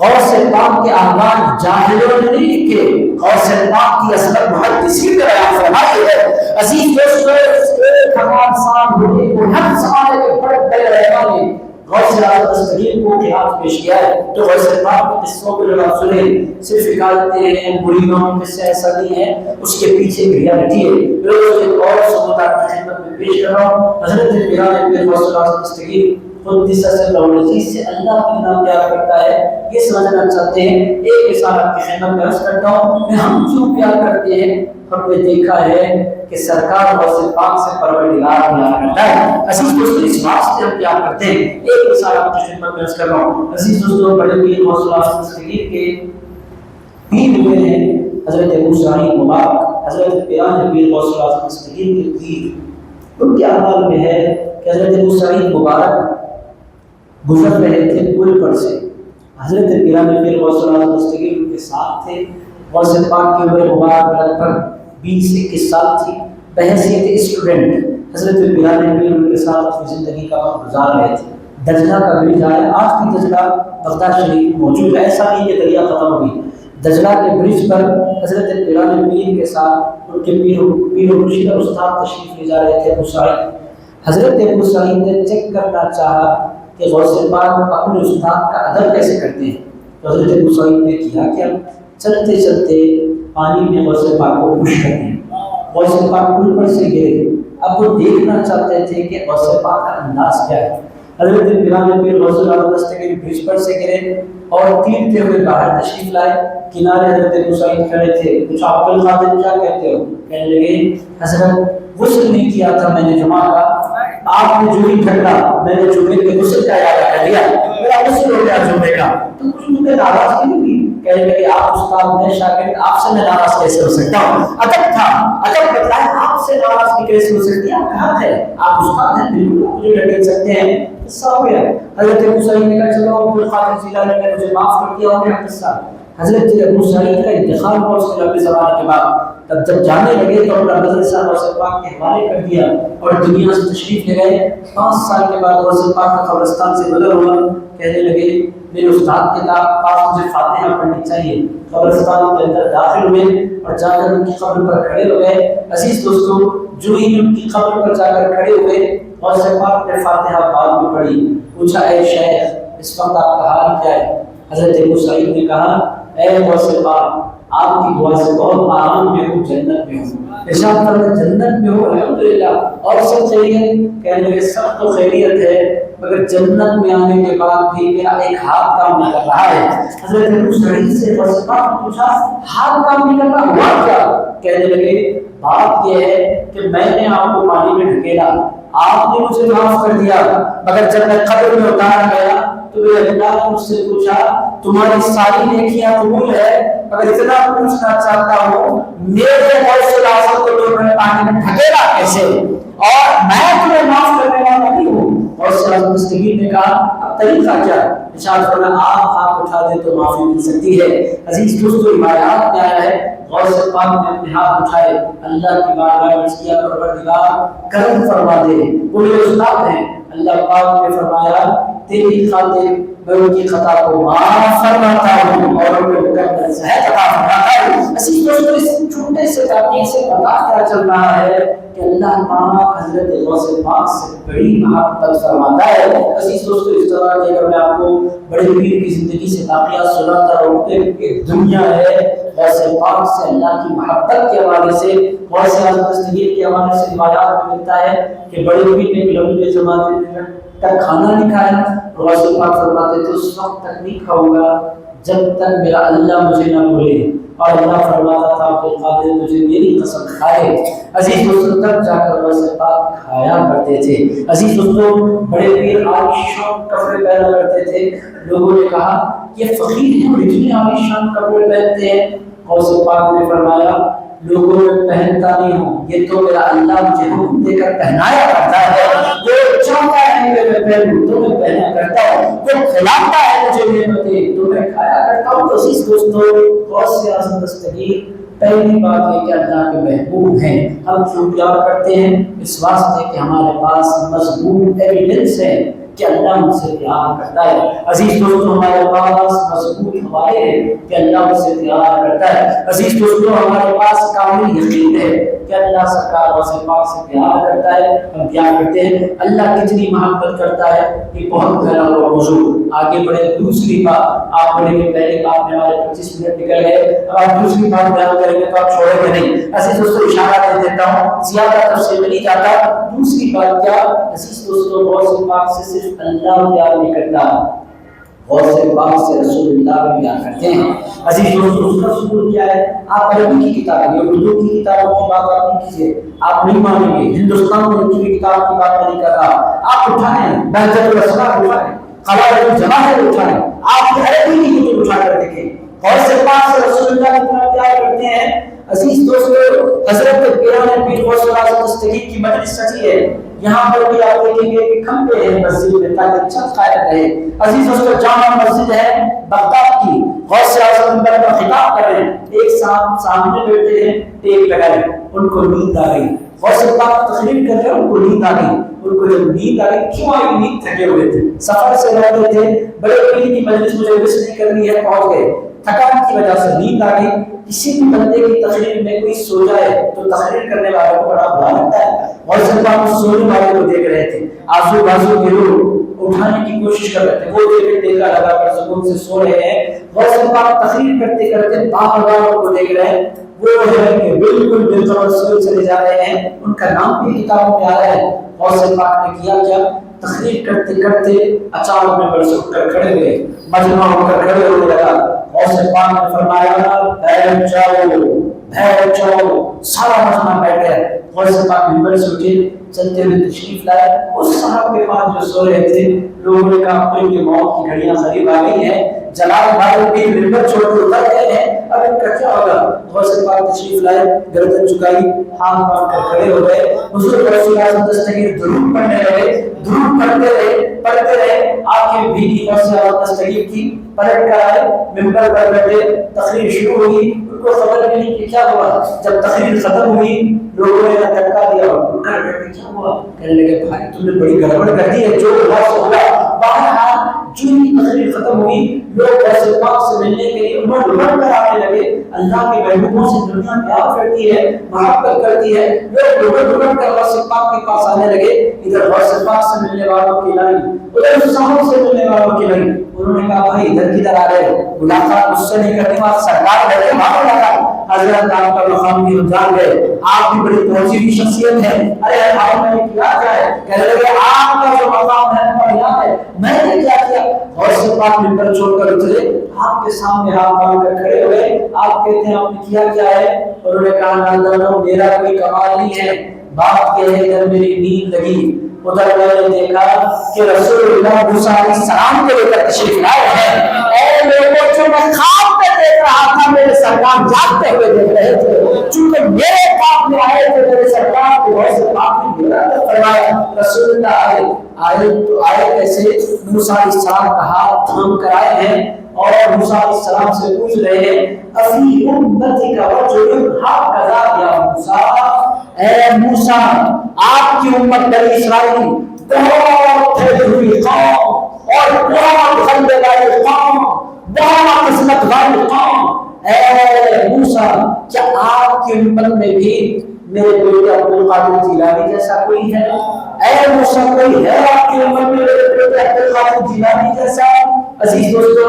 غوث پاک کے احوال زاہدوں نے نہیں لکھے، غوث پاک کی عظمت محدثین نے بیان فرمائی ہے۔ عزیز دوستو 1000 سال ہونے کو ہر زمانے کے بڑے بڑے علماء نے غوث اعظم دستگیر کو خلاف پیش کیا ہے۔ تو غوث پاک کے قصوں کو جب آپ سنیں صرف حکایتیں ہیں، مریدوں کے قصے ایسا نہیں ہے، اس کے پیچھے ایک ریالٹی ہے۔ روز ایک اور ثبوت آپ کی خدمت میں پیش کر رہا ہوں۔ حضرت بلال بن غوث اعظم دستگیر قدس سر العزیز سے اللہ کی نام پیار کرتا ہے، یہ سمجھنا چاہتے ہیں۔ ایک مثال آپ کی خدمت میں عرض کرتا ہوں، میں ہم کیوں پیار کرتے ہیں ہم نے دیکھا ہے کہ سرکار غوث پاک سے پروردگار پیار کرتا ہے۔ عزیز دوستو اس واسطے ہم کیا کرتے ہیں، ایک مثال آپ کی خدمت میں عرض کر رہا ہوں۔ عزیز دوستو بڑے پیر غوث اللہ دستگیر کے پیر ہوئے ہیں حضرت ابو سعید مبارک، حضرت پیران پیر غوث اللہ دستگیر کے پیر۔ ان کے احوال میں ہے کہ حضرت ابو سعید مبارک گزر رہے تھے پل پر سے، حضرت پیران پیر غوث اللہ دستگیر ان کے ساتھ تھے۔ غوث پاک کی عمر مبارک لگ بھگ 20 سے 21 سال تھی، بحیثیت اسٹوڈنٹ حضرت پیران پیر ان کے ساتھ اپنی زندگی کا وقت گزار رہے تھے۔ دجلہ کا برج آیا، آج بھی دجلہ بغداد شریف موجود ہے، ایسا نہیں کہ دریا ختم ہو گئی۔ دجلہ کے برج پر حضرت پیران پیر کے ساتھ ان کے پیر و مرشد اور استاد تشریف لے جا رہے تھے ابو سعید۔ حضرت ابو سعید نے چیک کرنا چاہا کہ غوث پاک اپنے استاد کا ادب کیسے کرتے ہیں، تو حضرت ابو سعید نے کیا کہ چلتے چلتے پانی میں غوث پاک کو پش کر دیا۔ غوث پاک پل پر سے گرے، اب وہ دیکھنا چاہتے تھے کہ غوث پاک کا انداز کیا ہے۔ حضرت پیران پیر غوث اللہ دستگیر برج پر سے گرے اور تیرتے ہوئے باہر تشریف لائے۔ کنارے حضرت ابو سعید کھڑے تھے، کچھ عبد القادر کیا کہتے ہو، کہنے لگے حضرت غسل نہیں کیا تھا میں نے جمعہ کا، آپ نے جو ہی جھگڑا میں نے جمعے کے غسل کا ارادہ کر لیا، میرا غسل ہو گیا جمعے کا، تو کچھ مجھے ناراض کیوں ہوئی؟ کہنے لگے آپ استاد میں شاگرد، آپ سے میں ناراض کیسے ہو سکتا ہوں؟ ادب تھا، ادب بتائیں آپ سے ناراضگی کیسے ہو سکتی ہے؟ آپ کہاں تھے؟ آپ استاد ہیں، بالکل مجھے ڈھکیل سکتے ہیں۔ قصہ ہو گیا۔ حضرت ابو سعید نے کہا چلو عبد القادر جیلانی نے مجھے معاف کر دیا، ہو گیا قصہ۔ حضرت ابو سعید کا انتقال ہوا اس کے لمبے زمانے کے بعد، تب جب جانے لگے تو اپنا مدرسہ غوث پاک کے حوالے کر دیا اور دنیا سے تشریف لے گئے۔ 5 سال کے بعد غوث پاک کا قبرستان سے گزر ہوا، کہنے لگے میرے استاد کے پاس مجھے فاتحہ پڑھنی چاہیے۔ قبرستان کے اندر داخل ہوئے اور جا کر ان کی قبر پر کھڑے ہو گئے۔ عزیز دوستو جو ہی ان کی قبر پر جا کر کھڑے ہوئے، غوث پاک نے فاتحہ بعد میں پڑھی، پوچھا اے شیخ اس وقت آپ کا حال کیا ہے؟ حضرت ابو سعید نے کہا اے غوث پاک آپ کی دعا سے بہت آرام میں ہوں، جنت میں ہوں۔ ارشاد فرمایا جنت میں ہوں الحمدللہ، اور سب خیریت؟ کہنے لگے سب تو خیریت ہے مگر جنت میں آنے کے بعد بھی میرا ایک ہاتھ کام نہیں کر رہا ہے۔ حضرت ابو سعید سے غوث پاک نے پوچھا ہاتھ کام نہیں کر رہا، ہوا کیا؟ کہنے لگے بات یہ ہے کہ میں نے آپ کو پانی میں ڈھکیلا، آپ نے مجھے معاف کر دیا، مگر جب میں قبر میں اتارا گیا تو میرے اللہ نے مجھ سے پوچھا تمہاری ساری نیکیاں قبول ہے، مگر اتنا پوچھنا چاہتا ہوں میرے غوث اعظم کو تم نے پانی میں ڈھکیلا کیسے، اور میں تمہیں معاف کرنے والا نہیں ہوں۔ غوث اعظم دستگیر نے کہا اب طریقہ کیا؟ ارشاد فرمایا آپ ہاتھ اٹھا دیں تو معافی مل سکتی ہے۔ عزیز دوستو روایات میں آیا ہے غوث پاک نے اپنے ہاتھ اٹھائے، اللہ کی بارگاہ میں کیا پروردگار کرم فرما دے، وہ میرے استاد ہیں۔ اللہ پاک نے فرمایا تیری خاطر میں ان کی خطا کو معاف فرماتا ہوں اور ان کو مکمل صحت عطا فرماتا ہوں۔ عزیز دوستو اس چھوٹے سے واقعے سے پتہ کیا چل رہا ہے کہ اللہ پاک حضرت غوث پاک سے بڑی محبت فرماتا ہے۔ عزیز دوستو اس طرح کہ اگر میں آپ کو بڑے پیر کی زندگی سے واقعات سناتا رہوں ایک دنیا ہے غوث پاک سے اللہ کی محبت کے حوالے سے، غوث اعظم دستگیر کے حوالے سے روایات میں ملتا ہے کہ بڑے پیر نے لمبے زمانے تک کھانا نہیں کھایا، غوث پاک فرماتے تھے اس وقت تک نہیں کھاؤں گا جب تک میرا اللہ مجھے نہ بھولے، اور اللہ فرماتا تھا عبد القادر تجھے میری قسم کھائے۔ عزیز دوستو تب جا کر غوث پاک کھایا کرتے تھے۔ عزیز دوستو بڑے پیر عالیشان کپڑے پہنا کرتے تھے، لوگوں نے کہا یہ فقیر ہیں اور اتنے عالیشان کپڑے پہنتے ہیں۔ غوث پاک نے فرمایا لوگوں میں پہنتا نہیں ہوں، یہ تو میرا اللہ مجھے حکم دے کر پہنایا کرتا ہے، وہ چاہتا ہے کہ میں پہنوں تو میں پہنا کرتا ہوں، وہ کھلاتا ہے مجھے نعمتیں تو میں کھایا کرتا ہوں۔ تو عزیز دوستو غوث اعظم دستگیر پہلی بات یہ کہ اللہ کے محبوب ہیں۔ ہم کیوں پیار کرتے ہیں؟ اس واسطے کہ ہمارے پاس مضبوط ایویڈنس ہے کہ اللہ مجھ سے پیار کرتا ہے۔ عزیز دوستو ہمارے پاس مضبوط حوالے ہیں کہ اللہ مجھ سے پیار کرتا ہے۔ عزیز دوستو ہمارے پاس کامل یقین ہے کہ اللہ سرکار غوث پاک سے پیار کرتا ہے، ہم پیار کرتے ہیں۔ اللہ کتنی محبت کرتا ہے یہ بہت گہرا ہوا موضوع، آگے بڑھے دوسری بات آپ بڑھیں گے، پہلی بات میں ہمارے 25 منٹ نکل گئے، اب آپ دوسری بات بیان کریں گے تو آپ چھوڑیں گے نہیں۔ عزیز دوستو اشارہ دے دیتا ہوں، زیادہ تفصیل میں نہیں جاتا۔ دوسری بات کیا؟ عزیز دوستو غوث پاک سے صرف اللہ پیار نہیں کرتا، غوث پاک سے رسول اللہ بھی بیان کرتے ہیں۔ عزیز دوستو اس کا ثبوت کیا ہے؟ آپ عربی کی کتاب، یہ اردو کی کتابوں کی بات آپ نہیں کیجیے، آپ نہیں مانیں گے، ہندوستان میں کی کتاب کی بات نہیں کر رہا، آپ اٹھائیں بہجت الاسرار اٹھائیں، قواعد الجواہر اٹھائیں، آپ عربی کی کتب اٹھا کر دیکھیں، غوث پاک سے رسول اللہ کی طرف پیار کرتے ہیں۔ عزیز دوستو حضرت پیران پیر غوث اعظم دستگیر کی مجلس سجی ہے، یہاں پر بھی آپ دیکھیں گے کہ کھمبے ہیں مسجد میں تاکہ چھت قائم رہے۔ عزیز دوستو جامع مسجد ہے بغداد کی، غوث اعظم منبر پر خطاب کر رہے ہیں، ایک سامنے بیٹھے ہیں، ٹیک لگائے، ان کو نیند آ گئی، غوث پاک تقریر کر رہے ہیں، ان کو نیند آ گئی، ان کو جب نیند آ گئی، کیوں آئی نیند؟ تھکے ہوئے تھے، سفر سے رہ رہے تھے، بڑے پیر کی مجلس مجھے مس نہیں کرنی ہے، پہنچ گئے، تھکان کی وجہ سے نیند آ گئی۔ کسی بھی بندے کی تقریر میں کوئی سو جائے تو تقریر کرنے والے کو بڑا برا لگتا ہے، اور سب آپ سونے والے کو دیکھ رہے تھے، آزو بازو کے لوگ اٹھانے کی کوشش کر رہے تھے، وہ دیکھ ٹیکا لگا کر سکون سے سو رہے ہیں، غوث پاک تقریر کرتے کرتے باہر کو دیکھ رہے ہیں، وہ ہے کہ بالکل بالکل سوئے چلے جا رہے ہیں، ان کا نام بھی کتابوں میں آ رہا ہے۔ غوث پاک نے کیا کیا؟ تقریر کرتے کرتے اچانک میں بڑے اٹھ کر کھڑے ہوئے، مجمع ہو کر کھڑے ہونے لگا، غوث پاک نے فرمایا بیٹھ جاؤ، سارا مجمع بیٹھ گیا، غوث پاک منبر سے اٹھے، چلتے ہوئے تشریف لائے، اس صاحب کے پاس جو سو رہے تھے، لوگوں نے کہا اب تو ان کی موت کی گھڑیاں قریب آ گئی ہیں، جلال بھائی بھی منبر چھوڑ کر اتر گئے ہیں، اب ان کا کیا ہوگا؟ غوث پاک تشریف لائے، گردن جھکائی، ہاتھ باندھ کر کھڑے ہو گئے، حضور غوث اعظم دستگیر درود پڑھنے لگے، درود پڑھتے رہے، آنکھیں بھیگی غوث اعظم دستگیر کی، پلٹ کر آئے، منبر پر بیٹھے، تقریر شروع ہوئی، ان کو خبر نہیں کہ کیا ہوا، جب تقریر ختم ہوئی لوگوں نے دھکا دیا، کیا ہوا؟ کہنے لگے بھائی تم نے بڑی گڑبڑ کر دی ہے، جو ہوا سو ہوا۔ بہرحال جو ہی تقریر ختم ہوئی، لوگ غوث پاک سے ملنے کے لیے امڑ امڑ کر آنے لگے، اللہ کے محبوبوں سے دنیا پیار کرتی ہے، محبت کرتی ہے، لوگ امڑ امڑ کر غوث پاک کے پاس آنے لگے، ادھر غوث پاک سے ملنے والوں کی لائن، ادھر صاحب سے ملنے والوں کی لائن، انہوں نے کہا بھائی ادھر کدھر آ رہے ہو؟ ملاقات مجھ سے نہیں کرنی، وہاں سرکار بیٹھے وہاں ملاقات۔ حضرت آپ کا مقام بھی ہم جان گئے، آپ بھی بڑی پہنچی ہوئی شخصیت ہے، ارے بھائی میں نے کیا کیا ہے؟ کہنے لگے آپ کا جو مقام ہے پر یہاں ہے، میں نے کیا کیا؟ غوث پاک منبر چھوڑ کر اترے، آپ کے سامنے ہاتھ باندھ کر کھڑے ہوئے، آپ کہتے ہیں آپ نے کیا کیا ہے؟ انہوں نے کہا ناظروں میرا کوئی کمال نہیں ہے، بات یہ ہے ادھر میری نیند لگی، ادھر میں نے دیکھا کہ رسول اللہ موسیٰ علیہ السلام کو لے کر تشریف لائے ہیں، اے لوگوں جو میں خواب میں دیکھ رہا تھا میرے سرکار جاگتے ہوئے دیکھ رہے تھے، چونکہ میرے خواب میں آئے تھے میرے سرکار کو غوث پاک نے میرا فرمایا رسول اللہ آئے کیسے؟ موسیٰ علیہ السلام کا ہاتھ تھام کر آئے ہیں اور موسیٰ علیہ السلام سے پوچھ رہے ہیں افی امتی کا رجل ہکذا یا موسیٰ، اے موسیٰ آپ کی امت بنی اسرائیل بہت پھیلی ہوئی قوم اور بہت غلبے والی قوم، بہت قسمت والی قوم، اے موسیٰ کیا آپ کی امت میں بھی میرے بیٹے عبد القادر جیلانی جیسا کوئی ہے؟ اے موسیٰ کوئی ہے آپ کی امت میں میرے بیٹے عبد القادر جیلانی جیسا؟ عزیز دوستو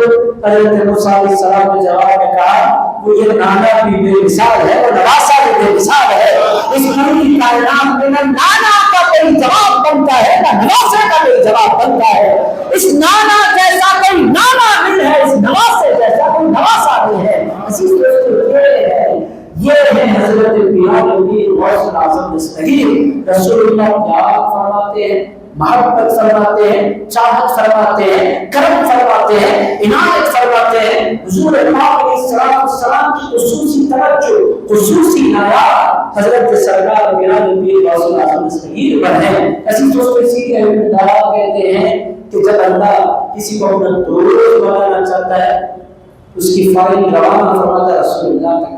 حضرت موسیٰ علیہ السلام نے جواب میں کہا وہ یہ نانا بھی بے مثال ہے، وہ نواسا بھی بے مثال ہے، اس پوری کائنات میں نہ نانا کا کوئی جواب بنتا ہے نہ نواسے کا کوئی جواب بنتا ہے، اس نانا جیسا کوئی نانا نہیں ہے، اس نواسے جیسا کوئی نواسا نہیں ہے۔ عزیز دوستو یہ ہے حضرت پیران پیر غوث اعظم دستگیر، رسول اللہ پیار فرماتے ہیں، محبت فرماتے ہیں، چاہت فرماتے ہیں، کرم فرماتے ہیں، عنایت فرماتے ہیں، حضور پاک علیہ السلام کی خصوصی توجہ، خصوصی عنایات حضرت سرکار پیران پیر غوث اعظم دستگیر پر ہے۔ ایسی دوستو اسی کے علمدار کہتے ہیں کہ جب اللہ کسی کو اپنا دوست بنانا چاہتا ہے اس کی فائل روانہ فرماتا ہے رسول اللہ تک۔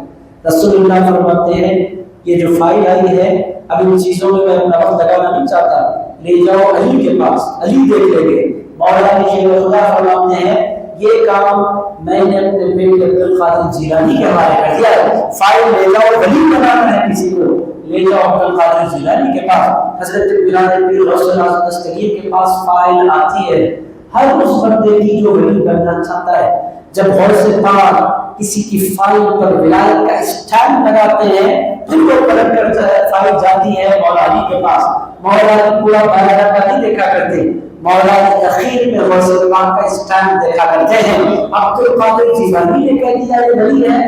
رسول اللہ فرماتے ہیں یہ جو فائل آئی ہے اب ان چیزوں میں اپنا وقت لگانا نہیں چاہتا، لے جاؤ علی کے پاس، علی دیکھ لیں گے۔ مولا علی شیخ خدا فرماتے ہیں یہ کام میں نے اپنے بیٹے عبد القادر جیلانی کے حوالے کر دیا ہے، فائل لے جاؤ، ولی بنانا ہے کسی کو، لے جاؤ عبد القادر جیلانی کے پاس۔ حضرت پیران پیر غوث اعظم دستگیر کے پاس فائل آتی ہے، ہر اس بندے کی جو ولی بننا چاہتا ہے جب غوث پاک کسی کی فائل پر ولایت کا اسٹیمپ لگاتے ہیں پھر وہ پلٹ کر فائل جاتی ہے مولا علی کے پاس۔ مولا علی پورا بایوڈاٹا نہیں دیکھا کرتے، مولا کی اخیر میں غوث پاک کا اسٹینڈ دیکھا کرتے ہیں. عبد القادر جیلانی نے کہہ دیا یہ ولی ہے،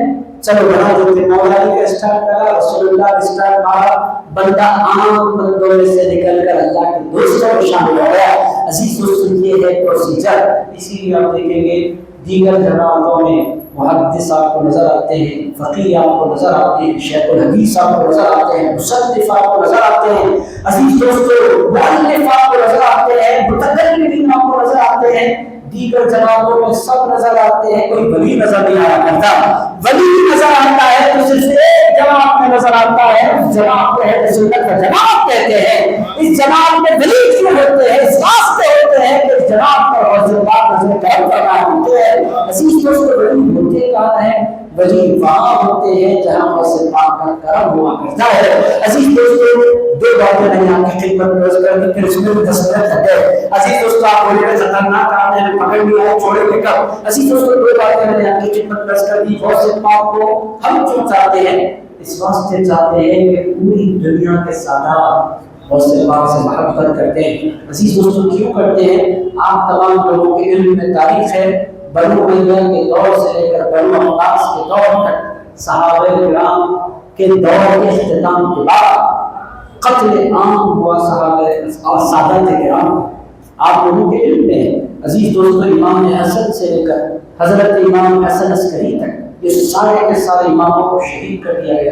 چلو بنا دیتے. مولا علی کا اسٹینڈ لگا، رسول اللہ کا اسٹینڈ مارا، بندہ عام بندوں میں سے نکل کر اللہ کے دوستوں میں شامل ہو گیا. عزیز دوستوں یہ ہے پروسیجر. اسی لیے آپ دیکھیں گے دیگر جماعتوں میں محدث آپ کو نظر آتے ہیں، فقیہ آپ کو نظر آتے ہیں، شیخ الحدیث آپ کو نظر آتے ہیں، مصنف آپ کو نظر آتے ہیں. عزیز دوستو مؤلف آپ کو نظر آتے ہیں، متکلمین آپ کو نظر آتے ہیں. دیگر جماعتوں میں سب نظر آتے ہیں، کوئی ولی نظر نہیں آیا کرتا. ولی نظر آتا ہے تو صرف ایک جماعت میں نظر آتا ہے، اس جماعت کو اہل سنت کا جماعت کہتے ہیں. اس جماعت میں ولی کیوں ہوتے ہیں؟ اس واسطے ہوتے ہیں کہ اس جماعت پر غوث پاک نظر کرم فرمایا ہوتے ہیں. عزیز دوستو ولی ہوتے کہاں ہیں؟ ولی وہاں ہوتے ہیں جہاں غوث پاک کا کرم ہوا کرتا ہے. عزیز دوستو دو باتیں میں نے آپ کی خدمت میں عرض کر دی، پھر اس میں 10 منٹ لگ گئے. عزیز دوستو آپ بولے گا خطرناک آپ نے پکڑ لیا ہے چھوڑے لے کر. عزیز دوستو دو باتیں میں نے آپ کی خدمت میں عرض کر دی. غوث پاک کو ہم کیوں چاہتے ہیں؟ اس واسطے چاہتے ہیں کہ پوری دنیا کے سادات غوث پاک سے محبت کرتے ہیں. عزیز دوستو کیوں کرتے ہیں؟ آپ تمام لوگوں کے علم میں تاریخ ہے، بنو امیہ کے دور سے لے کر بنو عباس کے دور تک، صحابہ کرام کے دور کے اختتام کے بعد قتل عام ہوا صحابہ اور سادات کرام. آپ لوگوں کے علم میں ہے. عزیز دوستو امام حسن سے لے کر حضرت امام حسن عسکری تک یہ سارے کے سارے اماموں کو شہید کر دیا گیا.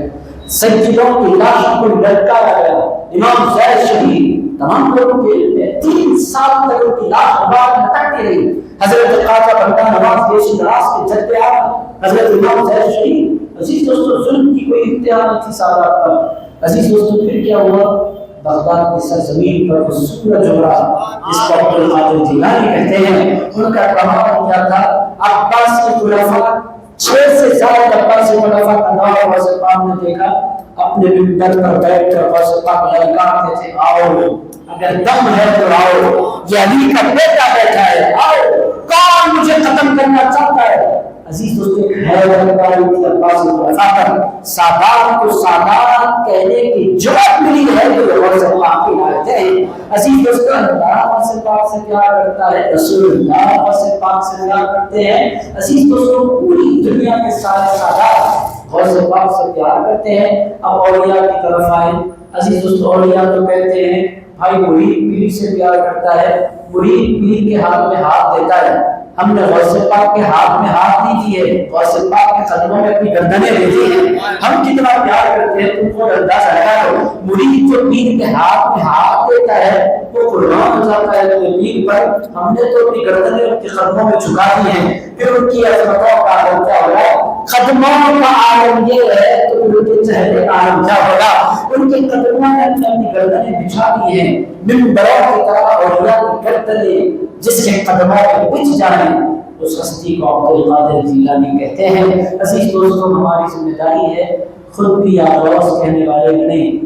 سجدوں کی لاشوں کو لٹکایا گیا. امام زید شہید. تمام لوگوں کے علم میں 3 سال تک ان کی لاش آباد لٹکتی رہی. حضرت خواجہ بندہ نواز دیش نواز کے جد آب حضرت امام زید شہید. عزیز دوستو ظلم کی کوئی انتہا نہیں تھی سادات پر. عزیز دوستو پھر کیا ہوا؟ بغداد کی سرزمین پر وہ سورج ہو رہا جس کو عبد القادر جیلانی کہتے ہیں. ان کا کمال کیا تھا؟ عباس کے خلفاء 6 سے زیادہ عباس کے خلفاء کا نام غوث پاک نے دیکھا. اپنے منبر پر بیٹھ کر غوث پاک للکارتے تھے، آؤ اگر دم ہے تو آؤ، یہ علی کا بیٹا بیٹھا ہے، آؤ کون مجھے ختم کرنا چاہتا ہے. عزیز دوستو ایک حیرت کاری تھی عباس کے خلفاء پر. سادات کو سادات کہنے کی جرأت ملی ہے تو غوث پاک کی عنایت ہے. عزیز دوستو اللہ غوث پاک سے پیار کرتا ہے، رسول اللہ غوث پاک سے پیار کرتے ہیں. عزیز دوستو پوری دنیا کے سارے سادات غوث پاک سے پیار کرتے ہیں. اب اولیاء کی طرف آئے. عزیز دوستو اولیاء تو کہتے ہیں بھائی مرید پیر سے پیار کرتا ہے، مرید پیر کے ہاتھ میں ہاتھ دیتا ہے. ہم نے غوث پاک کے ہاتھ میں ہاتھ نہیں دیے، غوث پاک کے قدموں میں اپنی گردنیں دے دی ہیں. ہم کتنا پیار کرتے ہیں تم کو اندازہ لگا لو. مرید جو پیر کے ہاتھ میں ہاتھ دیتا ہے وہ قربان ہو جاتا ہے اپنے پیر پر. ہم نے تو اپنی گردنیں ان کے قدموں میں جھکا دی ہیں. پھر ان کی عظمتوں کا عالم کیا ہوگا؟ قدموں کا عالم یہ ہے تو ان کے چہرے کا عالم کیا ہوگا؟ ان کے قدموں میں اپنی گردنیں بچھا دی ہیں. منبروں کی طرح اولیاء کی گردنیں جس کے قدموں میں بچھ جائیں اس ہستی کو عبد القادر جیلانی کہتے ہیں. عزیز دوستو ہماری ذمہ داری ہے خود بھی یا غوث کہنے والے نہیں،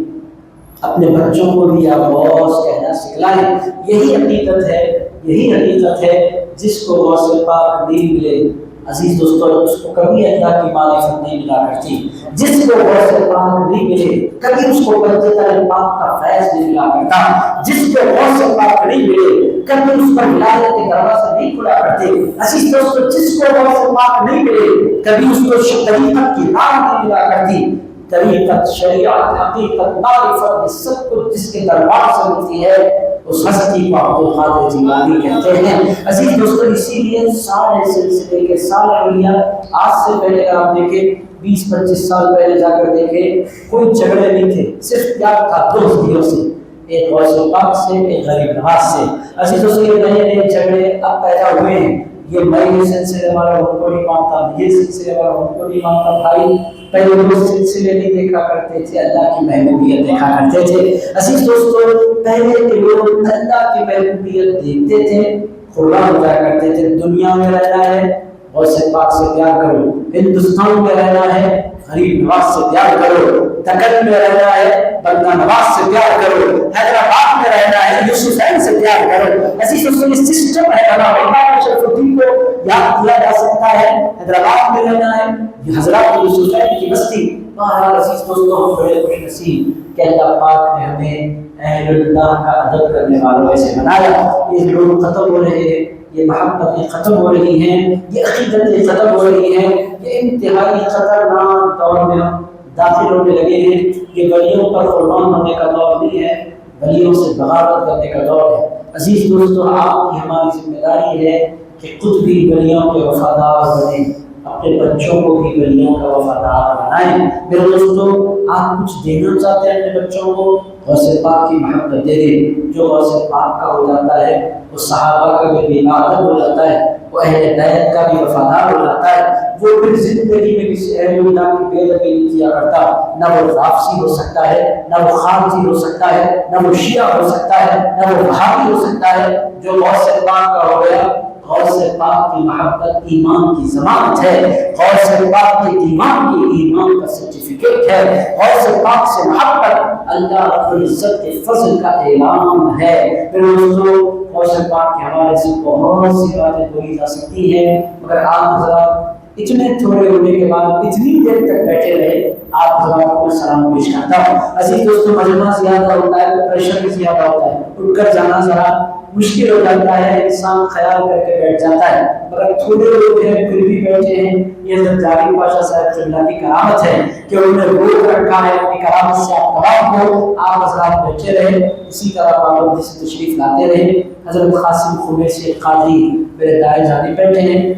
اپنے بچوں کو بھی یا غوث کہنا سکھلائیں. یہی حقیقت ہے، یہی حقیقت ہے جس کو غوث پاک نہیں ملے عزیز دوستو اس کو کبھی اللہ کی معرفت نہیں ملا کرتی. جس کو غوث پاک نہیں ملے کبھی اس کو بندے پاک کا فیض نہیں ملا کرتا. جس کو غوث پاک نہیں ملے کبھی اس پر ولایت کے دروازے نہیں کھلا کرتے. عزیز دوستو جس کو غوث پاک نہیں ملے کبھی اس کو طریقت کی راہ نہیں ملا کرتی. طریقت، شریعت، حقیقت، معرفت، یہ سب کچھ جس کے دربار سے ملتی ہے اس ہستی کو عبد القادر جیلانی کہتے ہیں. عزیز دوستو اسی لیے سارے سلسلے کے سارے اولیاء آج سے پہلے اگر آپ دیکھیں 20-25 سال پہلے جا کر دیکھیں کوئی جھگڑے نہیں تھے، صرف پیار تھا دوستیوں سے، ایک غوث پاک سے ایک غریب نواز سے. عزیز دوستو یہ نئے نئے جھگڑے اب پیدا ہوئے ہیں. یہ میں یہ سلسلے والا ان کو نہیں مانتا، یہ سلسلے والا ان کو نہیں مانتا. بھائی پہلے وہ سلسلے نہیں دیکھا کرتے تھے، اللہ کی محبوبیت دیکھا کرتے تھے. عزیز دوستو پہلے کے لوگ اللہ کی محبوبیت دیکھتے تھے، قربان ہو جایا کرتے تھے. دنیا میں رہنا ہے غوث پاک سے پیار کرو، ہندوستان میں رہنا ہے غریب نواز سے پیار کرو، دکن میں رہنا ہے بندہ نواز سے پیار کرو، حیدرآباد میں رہنا ہے یوسف حسین سے پیار کرو. عزیز دوستو یہ سسٹم ہے. علامہ شریف الدین کو یاد کیا جا سکتا ہے. حیدرآباد میں رہنا ہے یہ حضرات یوسف حسین کی بستی. بہرحال عزیز دوستو ہم بڑے خوش نصیب کہ اللہ پاک نے ہمیں اہل اللہ کا ادب کرنے والوں میں سے بنایا۔ یہ لوگ ختم ہو رہے ہیں، یہ محبتیں ختم ہو رہی ہیں، یہ عقیدتیں ختم ہو رہی ہیں، یہ انتہائی خطرناک دور میں ہم داخل ہونے لگے ہیں۔ یہ ولیوں پر قربان ہونے کا دور نہیں ہے، ولیوں سے بغاوت کرنے کا دور ہے۔ عزیز دوستو، آپ کی ہماری ذمہ داری ہے کہ خود بھی ولیوں کے وفادار بنیں، اپنے بچوں کو بھی ولیوں کا وفادار بنائیں۔ میرے دوستو، آپ کچھ دینا چاہتے ہیں اپنے بچوں کو، غوث پاک کی محبت دے دیں۔ جو غوث پاک کا ہو جاتا ہے وہ صحابہ کا بھی عبادت ہو جاتا ہے، وہ اہل بیت کا بھی وفادار ہو جاتا ہے۔ وہ پھر زندگی میں کسی اہل اللہ کی بے ادبی نہیں کیا کرتا، نہ وہ رافضی ہو سکتا ہے، نہ وہ خارجی ہو سکتا ہے، نہ وہ شیعہ ہو سکتا ہے، نہ وہ وہابی ہو سکتا ہے۔ جو غوث پاک کا ہو گیا، غوث پاک کی محبت ایمان کی ضمانت ہے، غوث پاک کے ایمان کی ایمان کا سرٹیفکیٹ ہے، غوث پاک سے محبت اللہ رب العزت کے فضل کا اعلان ہے۔ پھر دوستو، غوث پاک کے حوالے سے بہت سی باتیں بولی جا سکتی ہیں، مگر آپ حضرات اتنے تھوڑے ہونے کے بعد اتنی دیر تک بیٹھے رہے، آپ حضرات کو سلام پیش کرتا ہوں۔ عزیز دوستو، مجمع زیادہ ہوتا ہے تو پریشر بھی زیادہ ہوتا ہے، اٹھ کر جانا ذرا مشکل ہو جاتا ہے، انسان خیال کر کے بیٹھ جاتا ہے، مگر تھوڑے لوگ ہیں پھر بھی بیٹھے ہیں۔ یہ حضرت جاوید پاشا صاحب قبلہ کی کرامت ہے کہ انہوں نے روک رکھا ہے اپنی کرامت سے آپ تمام کو۔ آپ حضرات بیٹھے رہے، اسی طرح پابندی سے تشریف لاتے رہے۔ حضرت قاسم خمیسی قادری میرے دائیں جانب بیٹھے ہیں۔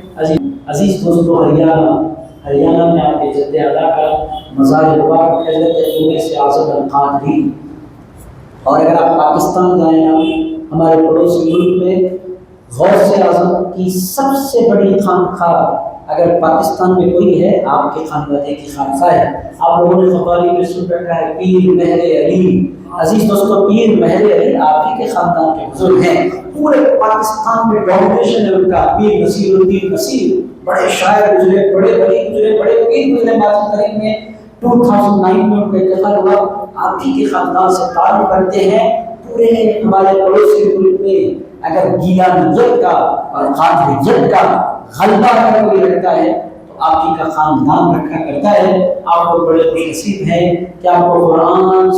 عزیز دوستو، ہریانہ میں آپ کے جد اعلیٰ کا مزار مبارک حضرت خمیسی اعظم القادری۔ اور اگر آپ پاکستان جائیں نا، ہمارے پڑوسی ملک میں غوث اعظم کی سب سے بڑی خانقاہ اگر پاکستان میں کوئی ہے، آپ کے خانقاہ کی خانقاہ ہے۔ آپ لوگوں نے قوالی میں سن رکھا ہے پیر مہر علی۔ عزیز دوستو، پیر مہر علی آپ ہی کے خاندان کے بزرگ ہیں، پورے پاکستان میں ڈومینیشن ہے ان کا۔ پیر نصیر الدین نصیر بڑے شاعر گزرے، بڑے ولی گزرے، بڑے پیر گزرے۔ ماضی قریب میں 2009 میں ان کا انتقال ہوا۔ آپ ہی کے خاندان سے تعلق رکھتے ہیں۔ پورے ہمارے پڑوسی ملک میں اگر گیلانیت کا اور قادریت کا غلبہ اگر کوئی رکھتا ہے تو آپ ہی کا خاندان رکھا کرتا ہے۔ آپ کو بڑے خوش نصیب ہیں کہ آپ کو قرآن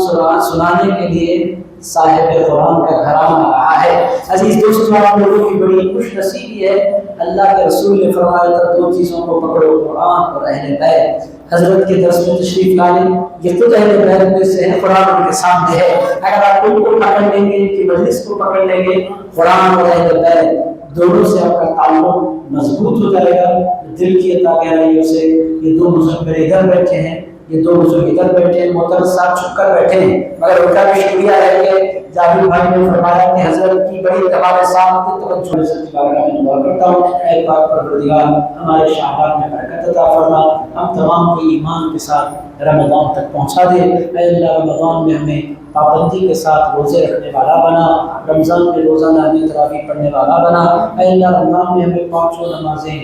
سنانے کے لیے صاحب قرآن کا گھرانہ رہا ہے۔ عزیز دوستو، آپ لوگوں کی بڑی خوش نصیبی ہے۔ اللہ کے رسول نے فرمایا تھا دو چیزوں کو پکڑو، قرآن اور اہل بیت۔ حضرت کے درس میں تشریف لا لیں، یہ خود اہل بیت میں سے ہے، قرآن ان کے سامنے ہے۔ اگر آپ ان کو پکڑ لیں گے، ان کی مجلس کو پکڑ لیں گے، قرآن اور اہل بیت دونوں سے آپ کا تعلق مضبوط ہو جائے گا۔ دل کی عطا گہرائیوں سے یہ دو بزرگ میرے ادھر بیٹھے ہیں، یہ دو بزرگ ادھر بیٹھے ہیں، محترم صاحب چھپ کر بیٹھے ہیں، مگر ان کا بھی شکریہ ہے کہ جابر بھائی نے فرمایا کہ حضرت کی بڑی تمام ساتھ توجہ حضرت کی بارگاہ میں دعا کرتا ہوں، اے پاک پروردگار ہمارے شہادات میں برکت عطا فرما، ہم تمام کو ایمان کے ساتھ رمضان تک پہنچا دے۔ اے اللہ، رمضان میں ہمیں پابندی کے ساتھ روزے رکھنے والا بنا، رمضان میں روزانہ ہمیں تراویح پڑھنے والا بنا۔ اے اللہ، رمضان میں ہمیں پانچوں نمازیں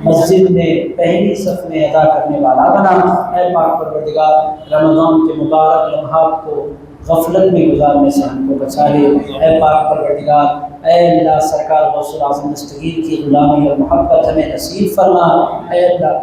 مسجد میں پہلی صف میں ادا کرنے والا بنا۔ اے پاک پروردگار، رمضان کے مبارک لمحات کو غفلت میں گزارنے سے ہم کو بچا لے۔ اے پاک پروردگار، اے اللہ، سرکار غوث الاعظم دستگیر کی غلامی اور محبت ہمیں نصیب فرما۔ اے اللہ،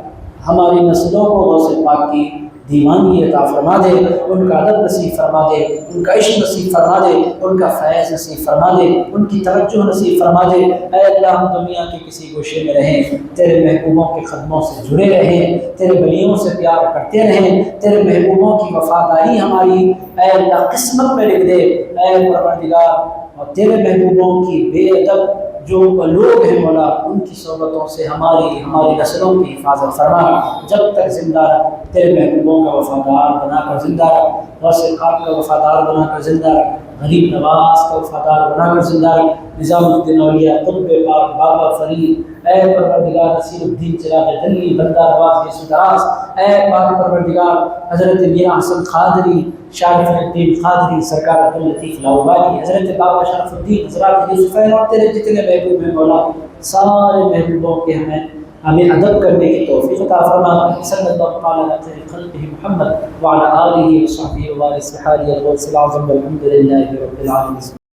ہماری نسلوں کو غوث پاک کی دیوانی عطا فرما دے، ان کا ادب نصیب فرما دے، ان کا عشق نصیب فرما دے، ان کا فیض نصیب فرما دے، ان کی توجہ نصیب فرما دے۔ اے اللہ، ہم دنیا کے کسی گوشے میں رہیں، تیرے محبوبوں کے قدموں سے جڑے رہیں، تیرے ولیوں سے پیار کرتے رہیں، تیرے محبوبوں کی وفاداری ہماری اے اللہ قسمت میں لکھ دے۔ اے پروردگار، اور تیرے محبوبوں کی بے ادب جو لوگ ہیں مولا، ان کی صحبتوں سے ہماری نسلوں کی حفاظت فرما۔ جب تک زندہ رکھ، تیرے محبوبوں کا وفادار بنا کر زندہ رکھ، غوث پاک کا وفادار بنا کر زندہ رکھ، غریب نواز کا وفادار بنا کر زندہ رکھ، نظام الدین اولیاء، قطب پاک، بابا فرید، اے پروردگار نصیر الدین چراغ دلی، بندہ نواز یسوع دراز، اے پاک پروردگار حضرت میاں حسن قادری، شارف الدین قادری، سرکار عبداللطیف لاہوری، حضرت بابا شرف الدین، حضرات یوسفین، اور تیرے جتنے محبوب ہیں مولا، سارے محبوبوں کے ہمیں ادب کرنے کی توفیق عطا فرما۔ صلی اللہ تعالی علیہ خلقہ محمد وعلی آلہ وصحبہ وبارک وسلم۔ الحمد للہ رب العالمین۔